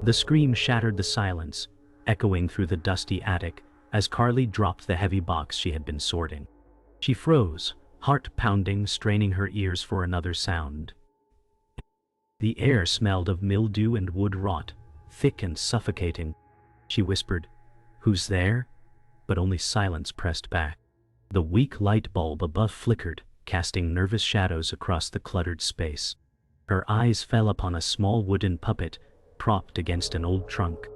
The scream shattered the silence, echoing through the dusty attic as Carly dropped the heavy box she had been sorting. She froze, heart pounding, straining her ears for another sound. The air smelled of mildew and wood rot, thick and suffocating. She whispered, "Who's there?" But only silence pressed back. The weak light bulb above flickered, casting nervous shadows across the cluttered space. Her eyes fell upon a small wooden puppet, propped against an old trunk.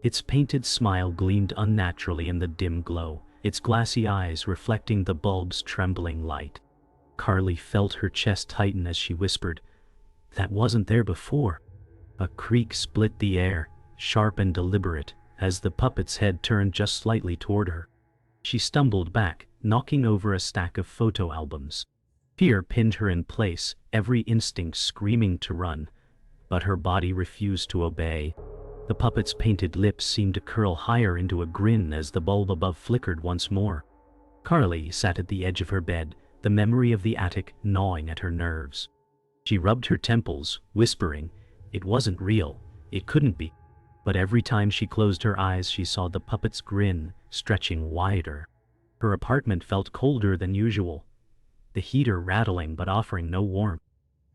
Its painted smile gleamed unnaturally in the dim glow, its glassy eyes reflecting the bulb's trembling light. Carly felt her chest tighten as she whispered, "That wasn't there before." A creak split the air, sharp and deliberate, as the puppet's head turned just slightly toward her. She stumbled back, knocking over a stack of photo albums. Fear pinned her in place, every instinct screaming to run, but her body refused to obey. The puppet's painted lips seemed to curl higher into a grin as the bulb above flickered once more. Carly sat at the edge of her bed, the memory of the attic gnawing at her nerves. She rubbed her temples, whispering, it wasn't real, it couldn't be. But every time she closed her eyes she saw the puppet's grin, stretching wider. Her apartment felt colder than usual, the heater rattling but offering no warmth.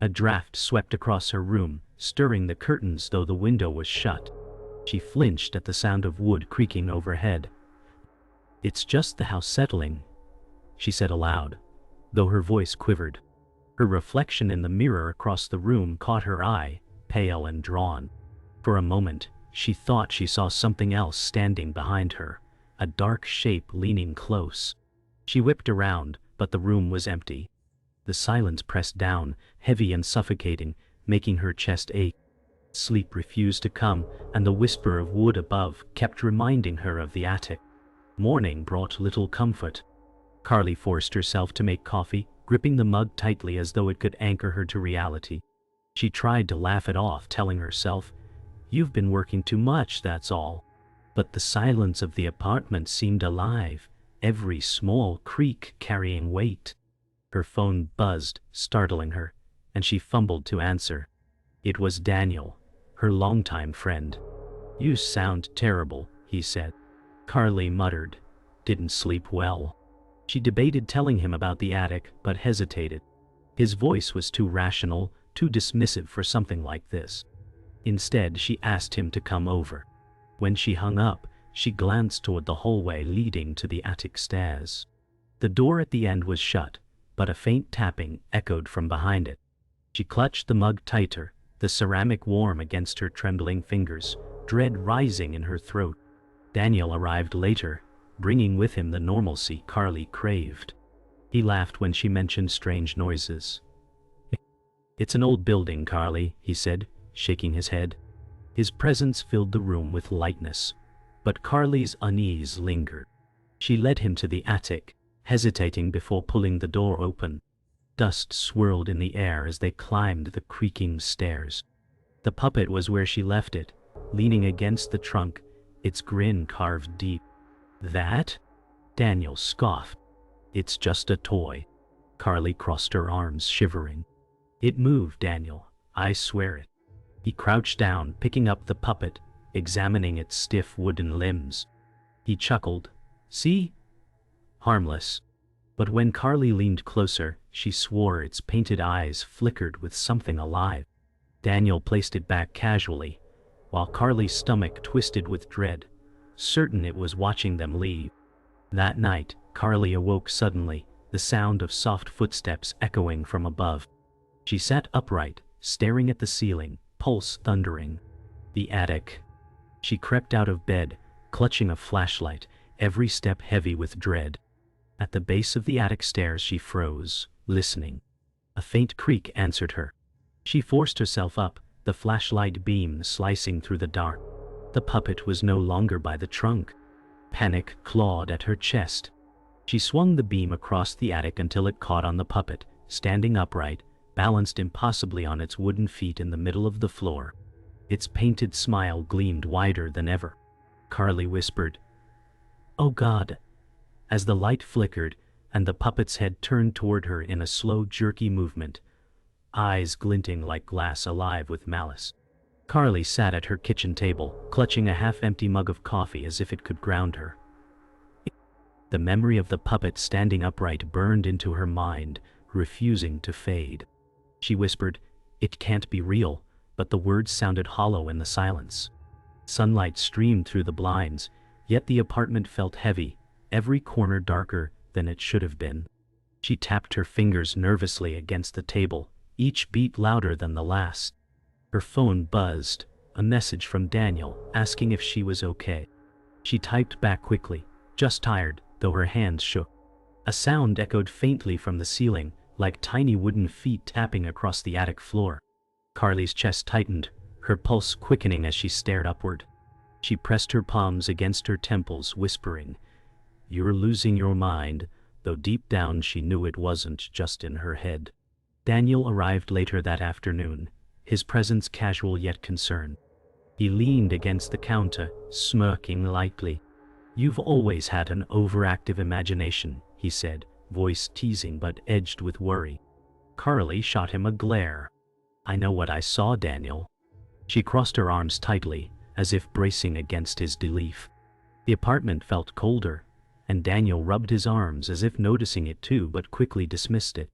A draft swept across her room, stirring the curtains though the window was shut. She flinched at the sound of wood creaking overhead. "It's just the house settling," she said aloud, though her voice quivered. Her reflection in the mirror across the room caught her eye, pale and drawn. For a moment, she thought she saw something else standing behind her, a dark shape leaning close. She whipped around, but the room was empty. The silence pressed down, heavy and suffocating, making her chest ache. Sleep refused to come, and the whisper of wood above kept reminding her of the attic. Morning brought little comfort. Carly forced herself to make coffee, gripping the mug tightly as though it could anchor her to reality. She tried to laugh it off, telling herself, "You've been working too much, that's all." But the silence of the apartment seemed alive, every small creak carrying weight. Her phone buzzed, startling her, and she fumbled to answer. It was Daniel, her longtime friend. "You sound terrible," he said. Carly muttered, "Didn't sleep well." She debated telling him about the attic, but hesitated. His voice was too rational, too dismissive for something like this. Instead, she asked him to come over. When she hung up, she glanced toward the hallway leading to the attic stairs. The door at the end was shut, but a faint tapping echoed from behind it. She clutched the mug tighter, the ceramic warm against her trembling fingers, dread rising in her throat. Daniel arrived later, bringing with him the normalcy Carly craved. He laughed when she mentioned strange noises. "It's an old building, Carly," he said, shaking his head. His presence filled the room with lightness, but Carly's unease lingered. She led him to the attic, hesitating before pulling the door open. Dust swirled in the air as they climbed the creaking stairs. The puppet was where she left it, leaning against the trunk, its grin carved deep. "That?" Daniel scoffed. "It's just a toy." Carly crossed her arms, shivering. "It moved, Daniel, I swear it." He crouched down, picking up the puppet, examining its stiff wooden limbs. He chuckled. "See? Harmless." But when Carly leaned closer, she swore its painted eyes flickered with something alive. Daniel placed it back casually, while Carly's stomach twisted with dread, certain it was watching them leave. That night, Carly awoke suddenly, the sound of soft footsteps echoing from above. She sat upright, staring at the ceiling, pulse thundering. The attic. She crept out of bed, clutching a flashlight, every step heavy with dread. At the base of the attic stairs she froze, listening. A faint creak answered her. She forced herself up, the flashlight beam slicing through the dark. The puppet was no longer by the trunk. Panic clawed at her chest. She swung the beam across the attic until it caught on the puppet, standing upright, balanced impossibly on its wooden feet in the middle of the floor. Its painted smile gleamed wider than ever. Carly whispered, "Oh God," as the light flickered and the puppet's head turned toward her in a slow, jerky movement, eyes glinting like glass alive with malice. Carly sat at her kitchen table, clutching a half-empty mug of coffee as if it could ground her. The memory of the puppet standing upright burned into her mind, refusing to fade. She whispered, "It can't be real," but the words sounded hollow in the silence. Sunlight streamed through the blinds, yet the apartment felt heavy, every corner darker than it should have been. She tapped her fingers nervously against the table, each beat louder than the last. Her phone buzzed, a message from Daniel asking if she was okay. She typed back quickly, just tired, though her hands shook. A sound echoed faintly from the ceiling, like tiny wooden feet tapping across the attic floor. Carly's chest tightened, her pulse quickening as she stared upward. She pressed her palms against her temples, whispering, "You're losing your mind," though deep down she knew it wasn't just in her head. Daniel arrived later that afternoon, his presence casual yet concerned. He leaned against the counter, smirking lightly. "You've always had an overactive imagination," he said, voice teasing but edged with worry. Carly shot him a glare. "I know what I saw, Daniel." She crossed her arms tightly, as if bracing against his disbelief. The apartment felt colder, and Daniel rubbed his arms as if noticing it too, but quickly dismissed it.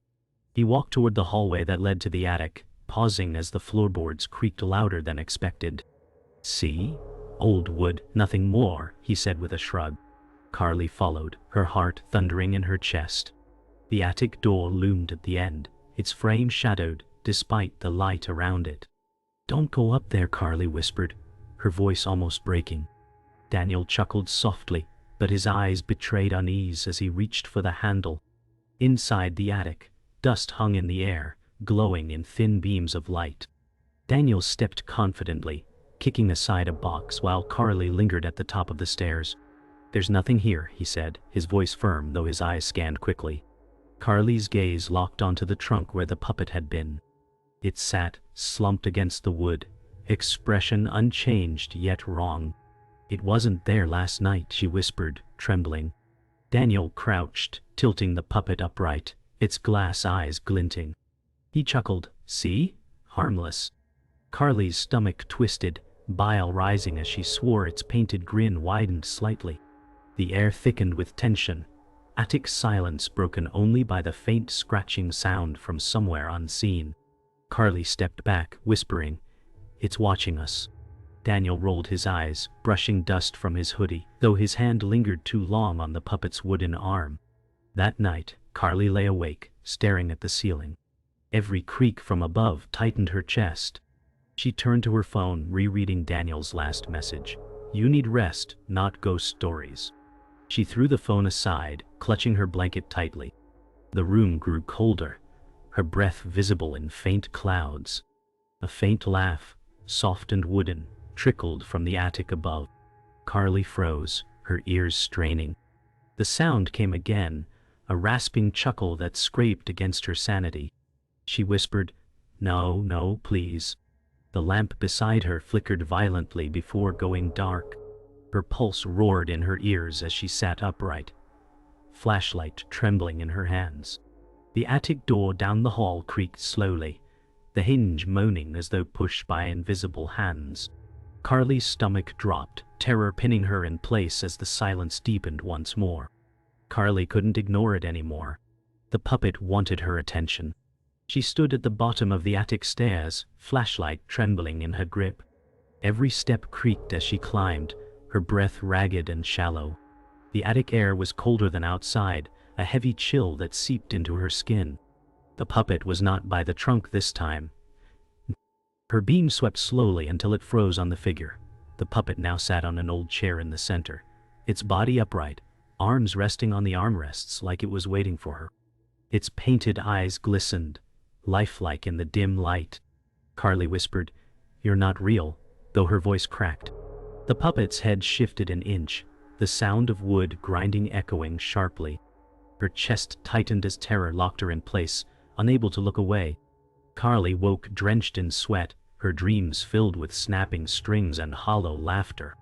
He walked toward the hallway that led to the attic, pausing as the floorboards creaked louder than expected. "See? Old wood, nothing more," he said with a shrug. Carly followed, her heart thundering in her chest. The attic door loomed at the end, its frame shadowed despite the light around it. "Don't go up there," Carly whispered, her voice almost breaking. Daniel chuckled softly, but his eyes betrayed unease as he reached for the handle. Inside the attic, dust hung in the air, glowing in thin beams of light. Daniel stepped confidently, kicking aside a box while Carly lingered at the top of the stairs. "There's nothing here," he said, his voice firm though his eyes scanned quickly. Carly's gaze locked onto the trunk where the puppet had been. It sat, slumped against the wood, expression unchanged yet wrong. "It wasn't there last night," she whispered, trembling. Daniel crouched, tilting the puppet upright, its glass eyes glinting. He chuckled, "See? Harmless." Carly's stomach twisted, bile rising as she swore. Its painted grin widened slightly. The air thickened with tension, attic silence broken only by the faint scratching sound from somewhere unseen. Carly stepped back, whispering, "It's watching us." Daniel rolled his eyes, brushing dust from his hoodie, though his hand lingered too long on the puppet's wooden arm. That night, Carly lay awake, staring at the ceiling. Every creak from above tightened her chest. She turned to her phone, rereading Daniel's last message. "You need rest, not ghost stories." She threw the phone aside, clutching her blanket tightly. The room grew colder, her breath visible in faint clouds. A faint laugh, soft and wooden, trickled from the attic above. Carly froze, her ears straining. The sound came again, a rasping chuckle that scraped against her sanity. She whispered, "No, no, please." The lamp beside her flickered violently before going dark. Her pulse roared in her ears as she sat upright, flashlight trembling in her hands. The attic door down the hall creaked slowly, the hinge moaning as though pushed by invisible hands. Carly's stomach dropped, terror pinning her in place as the silence deepened once more. Carly couldn't ignore it anymore. The puppet wanted her attention. She stood at the bottom of the attic stairs, flashlight trembling in her grip. Every step creaked as she climbed, her breath ragged and shallow. The attic air was colder than outside, a heavy chill that seeped into her skin. The puppet was not by the trunk this time. Her beam swept slowly until it froze on the figure. The puppet now sat on an old chair in the center, its body upright, arms resting on the armrests like it was waiting for her. Its painted eyes glistened, lifelike in the dim light. Carly whispered, "You're not real," though her voice cracked. The puppet's head shifted an inch, the sound of wood grinding echoing sharply. Her chest tightened as terror locked her in place, unable to look away. Carly woke drenched in sweat, her dreams filled with snapping strings and hollow laughter.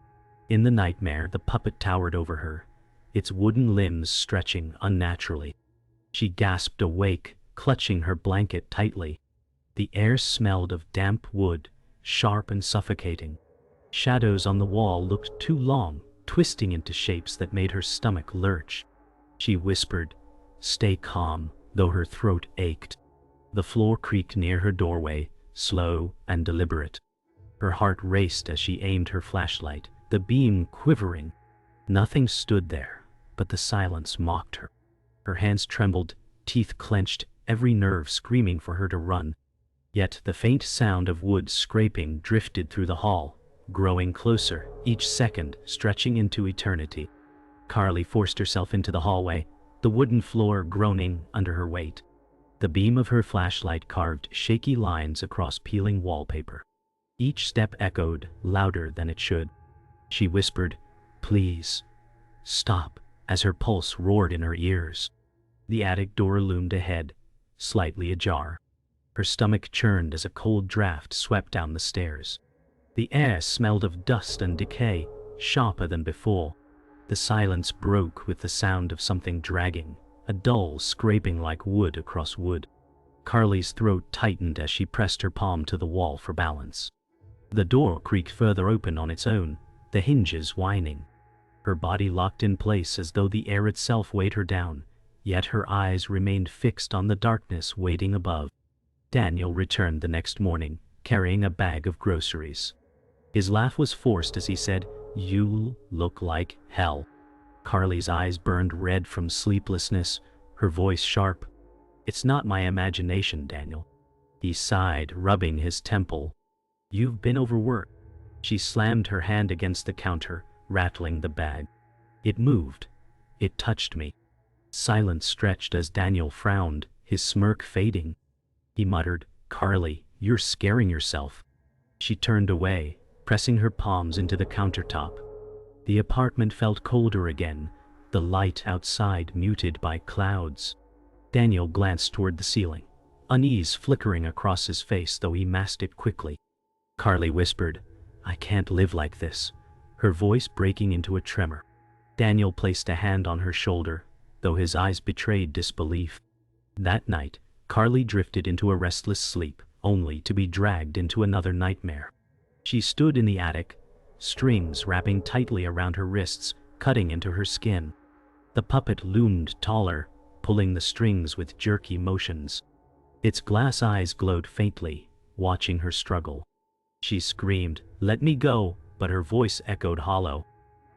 In the nightmare, the puppet towered over her, its wooden limbs stretching unnaturally. She gasped awake, clutching her blanket tightly. The air smelled of damp wood, sharp and suffocating. Shadows on the wall looked too long, twisting into shapes that made her stomach lurch. She whispered, "Stay calm," though her throat ached. The floor creaked near her doorway, slow and deliberate. Her heart raced as she aimed her flashlight, the beam quivering. Nothing stood there, but the silence mocked her. Her hands trembled, teeth clenched, every nerve screaming for her to run. Yet the faint sound of wood scraping drifted through the hall, growing closer, each second stretching into eternity. Carly forced herself into the hallway, the wooden floor groaning under her weight. The beam of her flashlight carved shaky lines across peeling wallpaper. Each step echoed, louder than it should. She whispered, "Please, stop," as her pulse roared in her ears. The attic door loomed ahead, slightly ajar. Her stomach churned as a cold draft swept down the stairs. The air smelled of dust and decay, sharper than before. The silence broke with the sound of something dragging, a dull scraping like wood across wood. Carly's throat tightened as she pressed her palm to the wall for balance. The door creaked further open on its own, the hinges whining. Her body locked in place as though the air itself weighed her down, yet her eyes remained fixed on the darkness waiting above. Daniel returned the next morning, carrying a bag of groceries. His laugh was forced as he said, "You look like hell." Carly's eyes burned red from sleeplessness, her voice sharp. "It's not my imagination, Daniel." He sighed, rubbing his temple. "You've been overworked." She slammed her hand against the counter, rattling the bag. It moved. It touched me. Silence stretched as Daniel frowned, his smirk fading. He muttered, "Carly, you're scaring yourself." She turned away, pressing her palms into the countertop. The apartment felt colder again, the light outside muted by clouds. Daniel glanced toward the ceiling, unease flickering across his face though he masked it quickly. Carly whispered, "I can't live like this," her voice breaking into a tremor. Daniel placed a hand on her shoulder, though his eyes betrayed disbelief. That night, Carly drifted into a restless sleep, only to be dragged into another nightmare. She stood in the attic, strings wrapping tightly around her wrists, cutting into her skin. The puppet loomed taller, pulling the strings with jerky motions. Its glass eyes glowed faintly, watching her struggle. She screamed, "Let me go," but her voice echoed hollow.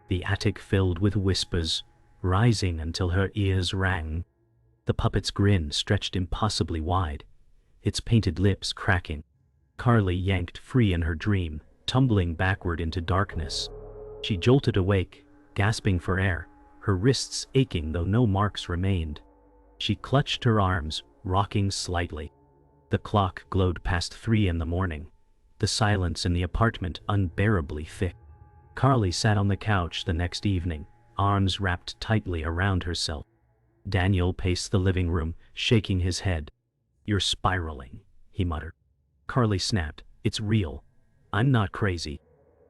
The attic filled with whispers, rising until her ears rang. The puppet's grin stretched impossibly wide, its painted lips cracking. Carly yanked free in her dream, tumbling backward into darkness. She jolted awake, gasping for air, her wrists aching though no marks remained. She clutched her arms, rocking slightly. The clock glowed past 3 in the morning, the silence in the apartment unbearably thick. Carly sat on the couch the next evening, arms wrapped tightly around herself. Daniel paced the living room, shaking his head. "You're spiraling," he muttered. Carly snapped, "It's real. I'm not crazy."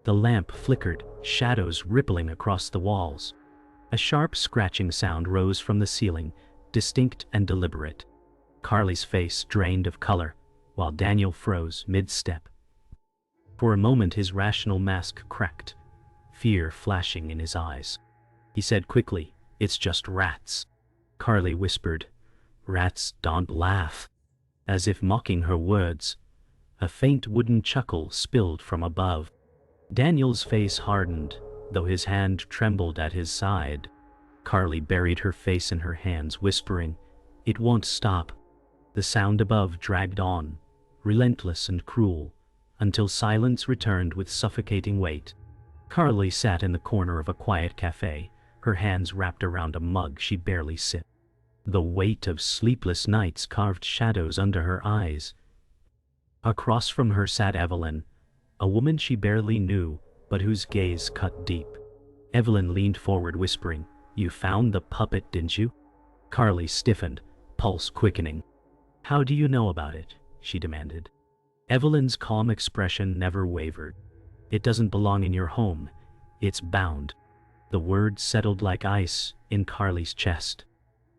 The lamp flickered, shadows rippling across the walls. A sharp scratching sound rose from the ceiling, distinct and deliberate. Carly's face drained of color, while Daniel froze mid-step. For a moment his rational mask cracked, fear flashing in his eyes. He said quickly, "It's just rats." Carly whispered, "Rats don't laugh," as if mocking her words. A faint wooden chuckle spilled from above. Daniel's face hardened, though his hand trembled at his side. Carly buried her face in her hands, whispering, "It won't stop." The sound above dragged on, relentless and cruel, until silence returned with suffocating weight. Carly sat in the corner of a quiet cafe, her hands wrapped around a mug she barely sipped. The weight of sleepless nights carved shadows under her eyes. Across from her sat Evelyn, a woman she barely knew, but whose gaze cut deep. Evelyn leaned forward, whispering, "You found the puppet, didn't you?" Carly stiffened, pulse quickening. "How do you know about it?" she demanded. Evelyn's calm expression never wavered. "It doesn't belong in your home. It's bound." The words settled like ice in Carly's chest.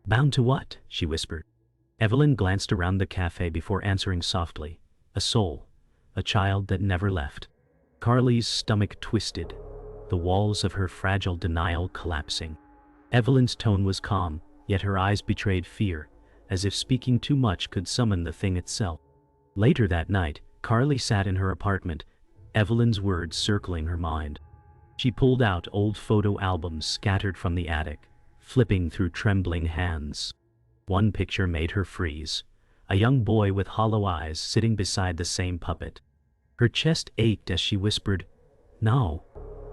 "Bound to what?" she whispered. Evelyn glanced around the cafe before answering softly. "A soul. a child that never left. Carly's stomach twisted, the walls of her fragile denial collapsing. Evelyn's tone was calm, yet her eyes betrayed fear, as if speaking too much could summon the thing itself. Later that night, Carly sat in her apartment, Evelyn's words circling her mind. She pulled out old photo albums scattered from the attic, flipping through trembling hands. One picture made her freeze, a young boy with hollow eyes sitting beside the same puppet. Her chest ached as she whispered, "No."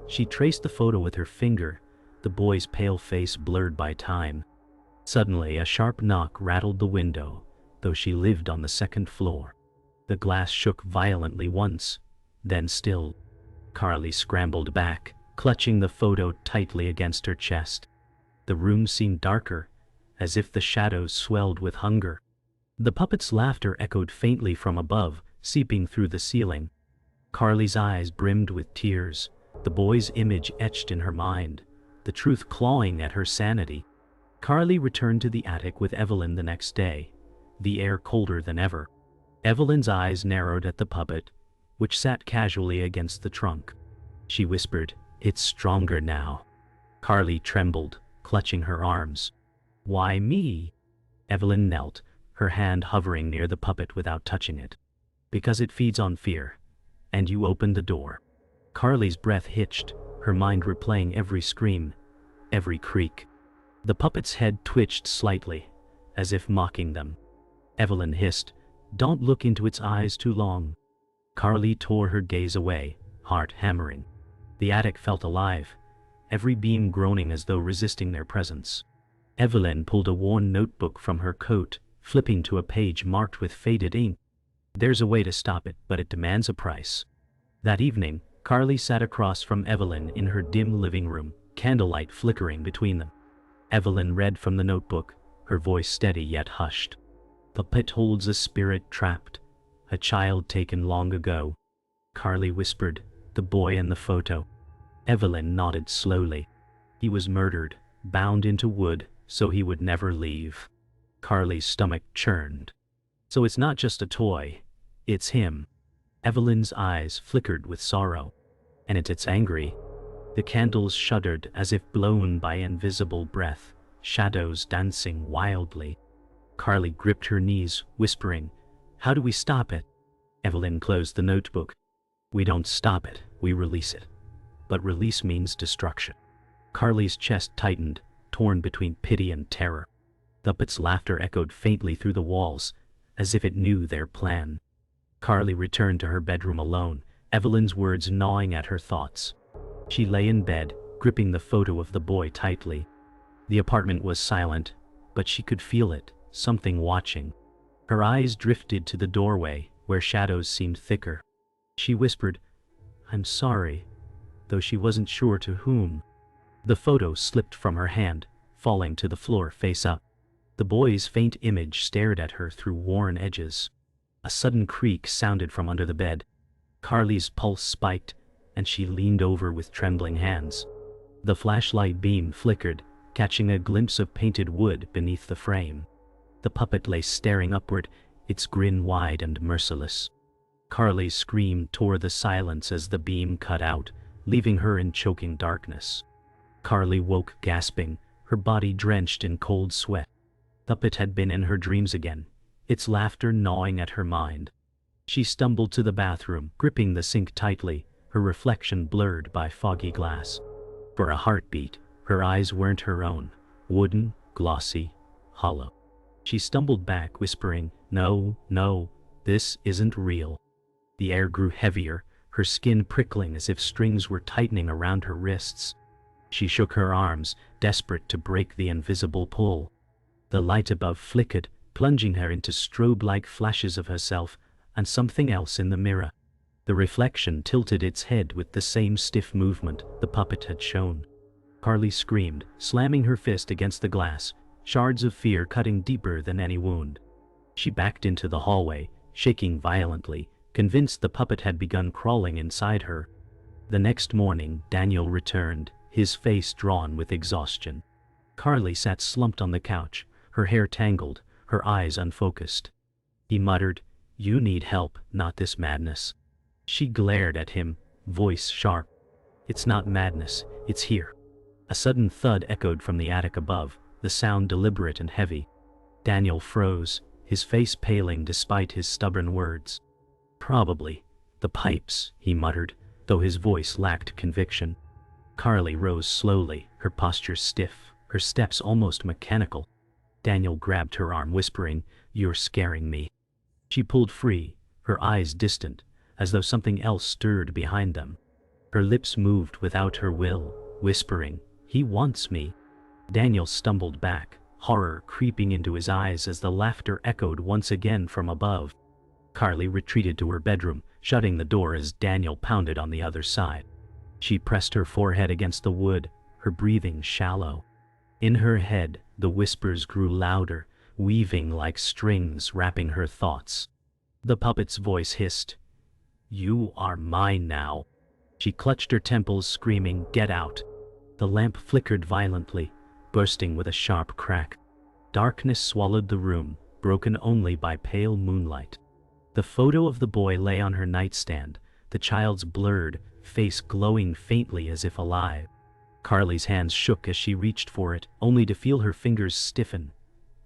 She traced the photo with her finger, the boy's pale face blurred by time. Suddenly, a sharp knock rattled the window, though she lived on the second floor. The glass shook violently once, then stilled. Carly scrambled back, clutching the photo tightly against her chest. The room seemed darker, as if the shadows swelled with hunger. The puppet's laughter echoed faintly from above, seeping through the ceiling. Carly's eyes brimmed with tears, the boy's image etched in her mind, the truth clawing at her sanity. Carly returned to the attic with Evelyn the next day, the air colder than ever. Evelyn's eyes narrowed at the puppet, which sat casually against the trunk. She whispered, "It's stronger now." Carly trembled, clutching her arms. "Why me?" Evelyn knelt, her hand hovering near the puppet without touching it. "Because it feeds on fear, and you opened the door." Carly's breath hitched, her mind replaying every scream, every creak. The puppet's head twitched slightly, as if mocking them. Evelyn hissed, "Don't look into its eyes too long." Carly tore her gaze away, heart hammering. The attic felt alive, every beam groaning as though resisting their presence. Evelyn pulled a worn notebook from her coat, flipping to a page marked with faded ink. "There's a way to stop it, but it demands a price." That evening, Carly sat across from Evelyn in her dim living room, candlelight flickering between them. Evelyn read from the notebook, her voice steady yet hushed. "The pit holds a spirit trapped, a child taken long ago." Carly whispered, "The boy in the photo." Evelyn nodded slowly. "He was murdered, bound into wood, so he would never leave." Carly's stomach churned. "So it's not just a toy, it's him." Evelyn's eyes flickered with sorrow. "And it's angry." The candles shuddered as if blown by invisible breath, shadows dancing wildly. Carly gripped her knees, whispering, "How do we stop it?" Evelyn closed the notebook. "We don't stop it, we release it. But release means destruction." Carly's chest tightened, torn between pity and terror. The puppet's laughter echoed faintly through the walls, as if it knew their plan. Carly returned to her bedroom alone, Evelyn's words gnawing at her thoughts. She lay in bed, gripping the photo of the boy tightly. The apartment was silent, but she could feel it, something watching. Her eyes drifted to the doorway, where shadows seemed thicker. She whispered, "I'm sorry," though she wasn't sure to whom. The photo slipped from her hand, falling to the floor face up. The boy's faint image stared at her through worn edges. A sudden creak sounded from under the bed. Carly's pulse spiked, and she leaned over with trembling hands. The flashlight beam flickered, catching a glimpse of painted wood beneath the frame. The puppet lay staring upward, its grin wide and merciless. Carly's scream tore the silence as the beam cut out, leaving her in choking darkness. Carly woke gasping, her body drenched in cold sweat. The puppet had been in her dreams again, its laughter gnawing at her mind. She stumbled to the bathroom, gripping the sink tightly, her reflection blurred by foggy glass. For a heartbeat, her eyes weren't her own, wooden, glossy, hollow. She stumbled back, whispering, "No, no, this isn't real." The air grew heavier, her skin prickling as if strings were tightening around her wrists. She shook her arms, desperate to break the invisible pull. The light above flickered, plunging her into strobe-like flashes of herself and something else in the mirror. The reflection tilted its head with the same stiff movement the puppet had shown. Carly screamed, slamming her fist against the glass, shards of fear cutting deeper than any wound. She backed into the hallway, shaking violently, convinced the puppet had begun crawling inside her. The next morning, Daniel returned, his face drawn with exhaustion. Carly sat slumped on the couch, her hair tangled, her eyes unfocused. He muttered, "You need help, not this madness." She glared at him, voice sharp. It's not madness, it's here. A sudden thud echoed from the attic above, the sound deliberate and heavy. Daniel froze, his face paling despite his stubborn words. Probably. The pipes, he muttered, though his voice lacked conviction. Carly rose slowly, her posture stiff, her steps almost mechanical. Daniel grabbed her arm, whispering, "You're scaring me." She pulled free, her eyes distant, as though something else stirred behind them. Her lips moved without her will, whispering, "He wants me." Daniel stumbled back, horror creeping into his eyes as the laughter echoed once again from above. Carly retreated to her bedroom, shutting the door as Daniel pounded on the other side. She pressed her forehead against the wood, her breathing shallow. In her head, the whispers grew louder, weaving like strings wrapping her thoughts. The puppet's voice hissed, "You are mine now." She clutched her temples, screaming, "Get out." The lamp flickered violently, bursting with a sharp crack. Darkness swallowed the room, broken only by pale moonlight. The photo of the boy lay on her nightstand, the child's blurred face glowing faintly as if alive. Carly's hands shook as she reached for it, only to feel her fingers stiffen,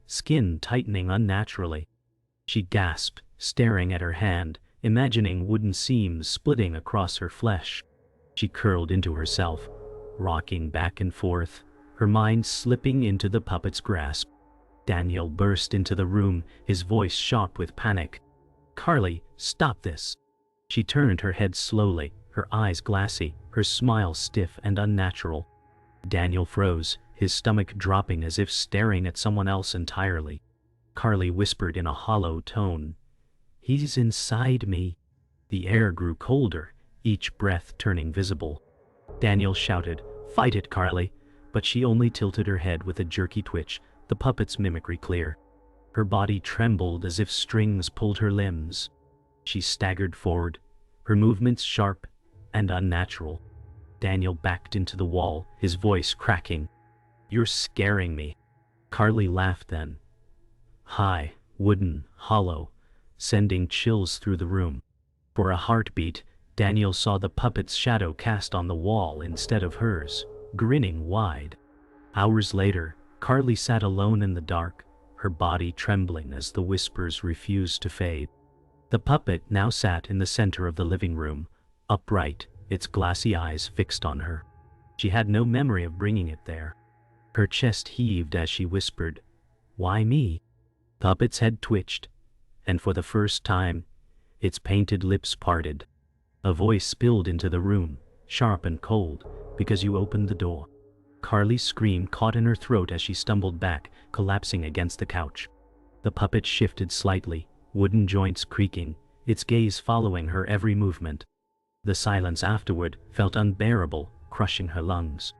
skin tightening unnaturally. She gasped, staring at her hand, imagining wooden seams splitting across her flesh. She curled into herself, rocking back and forth, her mind slipping into the puppet's grasp. Daniel burst into the room, his voice sharp with panic. "Carly, stop this." She turned her head slowly, her eyes glassy, her smile stiff and unnatural. Daniel froze, his stomach dropping as if staring at someone else entirely. Carly whispered in a hollow tone, "He's inside me." The air grew colder, each breath turning visible. Daniel shouted, "Fight it, Carly," but she only tilted her head with a jerky twitch, the puppet's mimicry clear. Her body trembled as if strings pulled her limbs. She staggered forward, her movements sharp and unnatural. Daniel backed into the wall, his voice cracking. "You're scaring me." Carly laughed then. High, wooden, hollow, sending chills through the room. For a heartbeat, Daniel saw the puppet's shadow cast on the wall instead of hers, grinning wide. Hours later, Carly sat alone in the dark, her body trembling as the whispers refused to fade. The puppet now sat in the center of the living room, upright, its glassy eyes fixed on her. She had no memory of bringing it there. Her chest heaved as she whispered, "Why me?" The puppet's head twitched, and for the first time, its painted lips parted. A voice spilled into the room, sharp and cold, "Because you opened the door." Carly's scream caught in her throat as she stumbled back, collapsing against the couch. The puppet shifted slightly, wooden joints creaking, its gaze following her every movement. The silence afterward felt unbearable, crushing her lungs.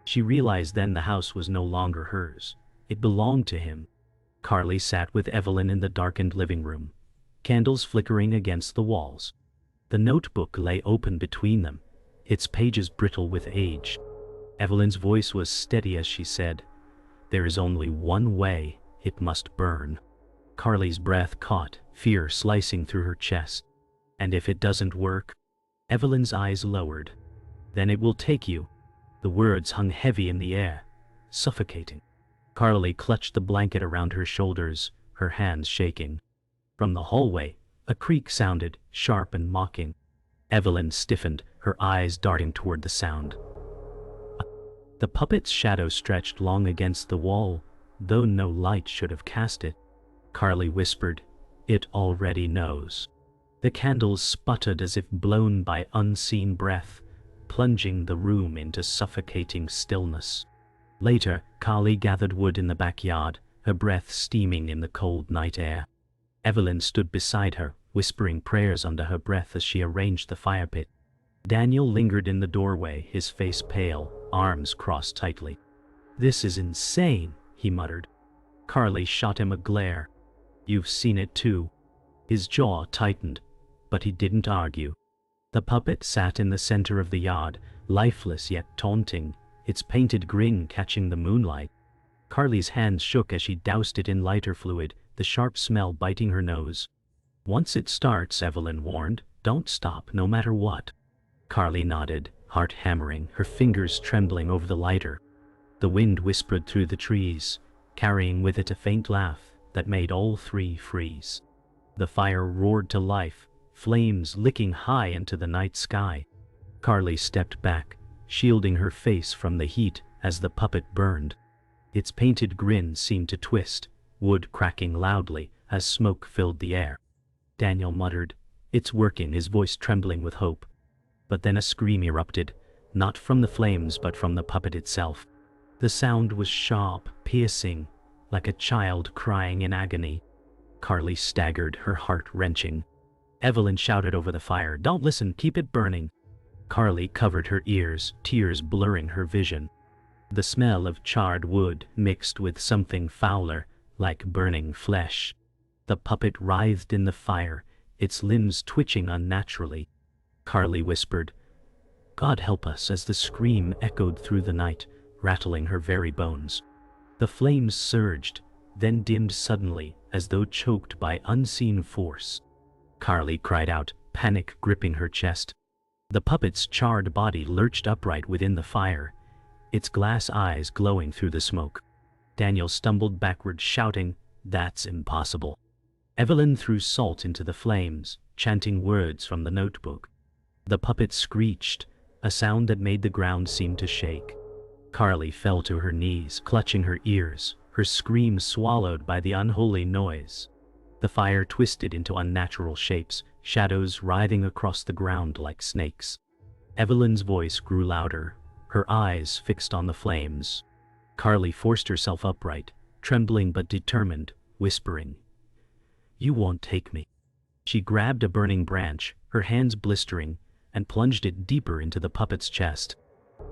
She realized then the house was no longer hers. It belonged to him. Carly sat with Evelyn in the darkened living room, candles flickering against the walls. The notebook lay open between them, its pages brittle with age. Evelyn's voice was steady as she said, "There is only one way, it must burn." Carly's breath caught, fear slicing through her chest. "And if it doesn't work?" Evelyn's eyes lowered. "Then it will take you." The words hung heavy in the air, suffocating. Carly clutched the blanket around her shoulders, her hands shaking. From the hallway, a creak sounded, sharp and mocking. Evelyn stiffened, her eyes darting toward the sound. The puppet's shadow stretched long against the wall, though no light should have cast it. Carly whispered, "It already knows." The candles sputtered as if blown by unseen breath, plunging the room into suffocating stillness. Later, Carly gathered wood in the backyard, her breath steaming in the cold night air. Evelyn stood beside her, whispering prayers under her breath as she arranged the fire pit. Daniel lingered in the doorway, his face pale, arms crossed tightly. "This is insane," he muttered. Carly shot him a glare. "You've seen it too." His jaw tightened, but he didn't argue. The puppet sat in the center of the yard, lifeless yet taunting, its painted grin catching the moonlight. Carly's hands shook as she doused it in lighter fluid, the sharp smell biting her nose. "Once it starts," Evelyn warned, Don't stop, no matter what. Carly nodded, heart hammering, her fingers trembling over the lighter. The wind whispered through the trees, carrying with it a faint laugh that made all three freeze. The fire roared to life, flames licking high into the night sky. Carly stepped back, shielding her face from the heat as the puppet burned. Its painted grin seemed to twist, wood cracking loudly as smoke filled the air. Daniel muttered, "It's working," his voice trembling with hope. But then a scream erupted, not from the flames but from the puppet itself. The sound was sharp, piercing, like a child crying in agony. Carly staggered, her heart wrenching. Evelyn shouted over the fire, "Don't listen, keep it burning." Carly covered her ears, tears blurring her vision. The smell of charred wood mixed with something fouler, like burning flesh. The puppet writhed in the fire, its limbs twitching unnaturally. Carly whispered, "God help us," as the scream echoed through the night, rattling her very bones. The flames surged, then dimmed suddenly, as though choked by unseen force. Carly cried out, panic gripping her chest. The puppet's charred body lurched upright within the fire, its glass eyes glowing through the smoke. Daniel stumbled backward, shouting, "That's impossible." Evelyn threw salt into the flames, chanting words from the notebook. The puppet screeched, a sound that made the ground seem to shake. Carly fell to her knees, clutching her ears, her scream swallowed by the unholy noise. The fire twisted into unnatural shapes, shadows writhing across the ground like snakes. Evelyn's voice grew louder, her eyes fixed on the flames. Carly forced herself upright, trembling but determined, whispering, "You won't take me." She grabbed a burning branch, her hands blistering, and plunged it deeper into the puppet's chest.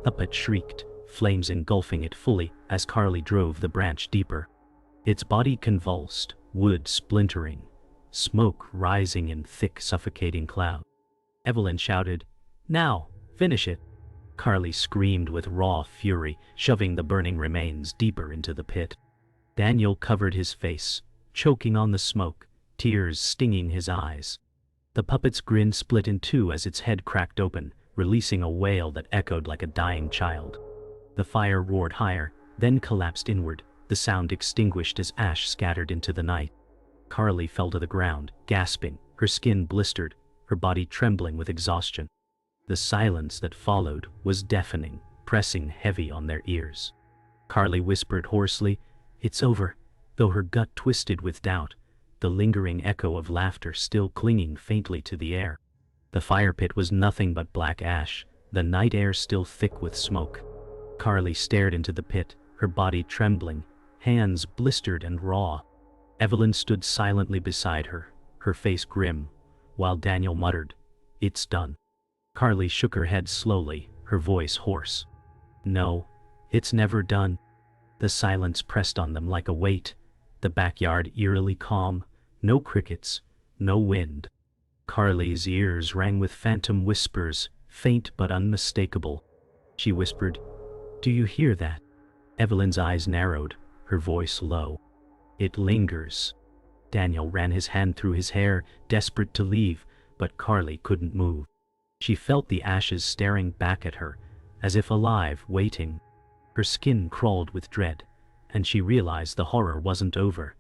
The puppet shrieked, flames engulfing it fully as Carly drove the branch deeper. Its body convulsed, wood splintering, smoke rising in thick, suffocating clouds. Evelyn shouted, "Now, finish it." Carly screamed with raw fury, shoving the burning remains deeper into the pit. Daniel covered his face, choking on the smoke, tears stinging his eyes. The puppet's grin split in two as its head cracked open, releasing a wail that echoed like a dying child. The fire roared higher, then collapsed inward, the sound extinguished as ash scattered into the night. Carly fell to the ground, gasping, her skin blistered, her body trembling with exhaustion. The silence that followed was deafening, pressing heavy on their ears. Carly whispered hoarsely, "It's over," though her gut twisted with doubt, the lingering echo of laughter still clinging faintly to the air. The fire pit was nothing but black ash, the night air still thick with smoke. Carly stared into the pit, her body trembling, hands blistered and raw. Evelyn stood silently beside her, her face grim, while Daniel muttered, "It's done." Carly shook her head slowly, her voice hoarse. "No, it's never done." The silence pressed on them like a weight, the backyard eerily calm, no crickets, no wind. Carly's ears rang with phantom whispers, faint but unmistakable. She whispered, "Do you hear that?" Evelyn's eyes narrowed, her voice low. "It lingers." Daniel ran his hand through his hair, desperate to leave, but Carly couldn't move. She felt the ashes staring back at her, as if alive, waiting. Her skin crawled with dread, and she realized the horror wasn't over.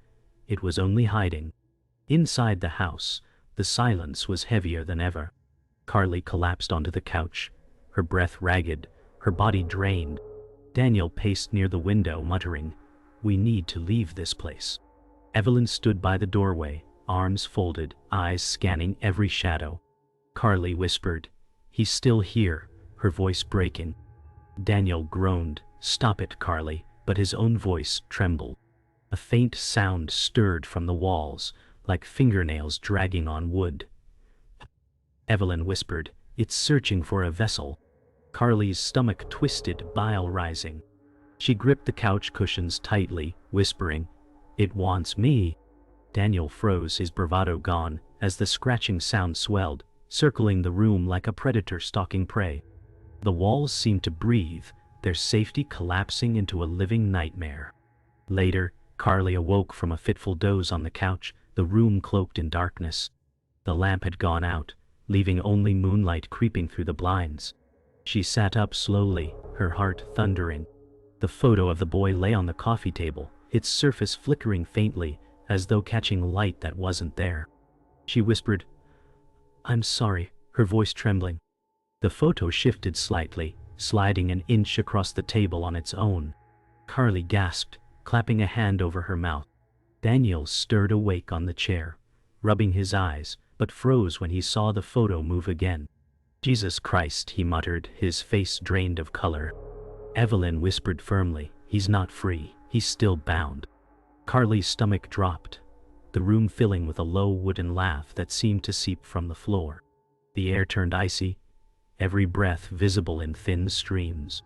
It was only hiding. Inside the house, the silence was heavier than ever. Carly collapsed onto the couch, her breath ragged, her body drained. Daniel paced near the window, muttering, "We need to leave this place." Evelyn stood by the doorway, arms folded, eyes scanning every shadow. Carly whispered, "He's still here," her voice breaking. Daniel groaned, "Stop it, Carly," but his own voice trembled. A faint sound stirred from the walls, like fingernails dragging on wood. Evelyn whispered, "It's searching for a vessel." Carly's stomach twisted, bile rising. She gripped the couch cushions tightly, whispering, "It wants me." Daniel froze, his bravado gone, as the scratching sound swelled, circling the room like a predator stalking prey. The walls seemed to breathe, their safety collapsing into a living nightmare. Later, Carly awoke from a fitful doze on the couch, the room cloaked in darkness. The lamp had gone out, leaving only moonlight creeping through the blinds. She sat up slowly, her heart thundering. The photo of the boy lay on the coffee table, its surface flickering faintly, as though catching light that wasn't there. She whispered, "I'm sorry," her voice trembling. The photo shifted slightly, sliding an inch across the table on its own. Carly gasped, clapping a hand over her mouth. Daniel stirred awake on the chair, rubbing his eyes, but froze when he saw the photo move again. "Jesus Christ," he muttered, his face drained of color. Evelyn whispered firmly, "He's not free, he's still bound." Carly's stomach dropped, the room filling with a low wooden laugh that seemed to seep from the floor. The air turned icy, every breath visible in thin streams.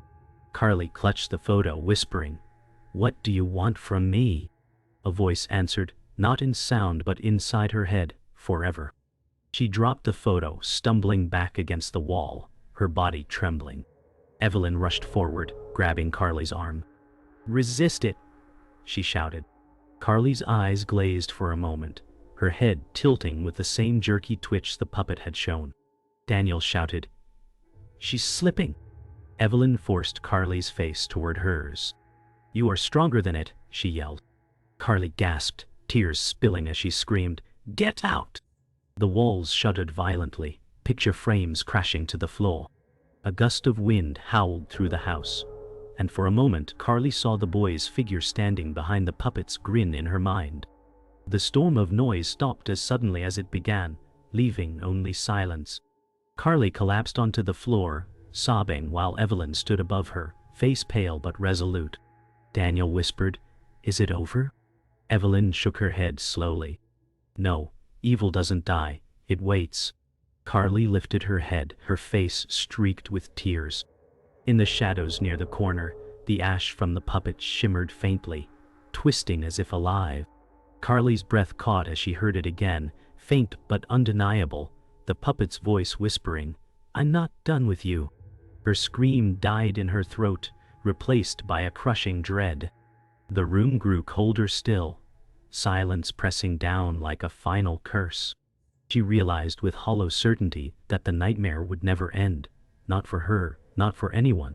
Carly clutched the photo, whispering, "What do you want from me?" A voice answered, not in sound but inside her head, "Forever." She dropped the photo, stumbling back against the wall, her body trembling. Evelyn rushed forward, grabbing Carly's arm. "Resist it!" she shouted. Carly's eyes glazed for a moment, her head tilting with the same jerky twitch the puppet had shown. Daniel shouted, "She's slipping!" Evelyn forced Carly's face toward hers. "You are stronger than it," she yelled. Carly gasped, tears spilling as she screamed, "Get out!" The walls shuddered violently, picture frames crashing to the floor. A gust of wind howled through the house, and for a moment Carly saw the boy's figure standing behind the puppet's grin in her mind. The storm of noise stopped as suddenly as it began, leaving only silence. Carly collapsed onto the floor, sobbing while Evelyn stood above her, face pale but resolute. Daniel whispered, "Is it over?" Evelyn shook her head slowly. "No, evil doesn't die, it waits." Carly lifted her head, her face streaked with tears. In the shadows near the corner, the ash from the puppet shimmered faintly, twisting as if alive. Carly's breath caught as she heard it again, faint but undeniable, the puppet's voice whispering, "I'm not done with you." Her scream died in her throat, replaced by a crushing dread. The room grew colder still, silence pressing down like a final curse. She realized with hollow certainty that the nightmare would never end, not for her, not for anyone.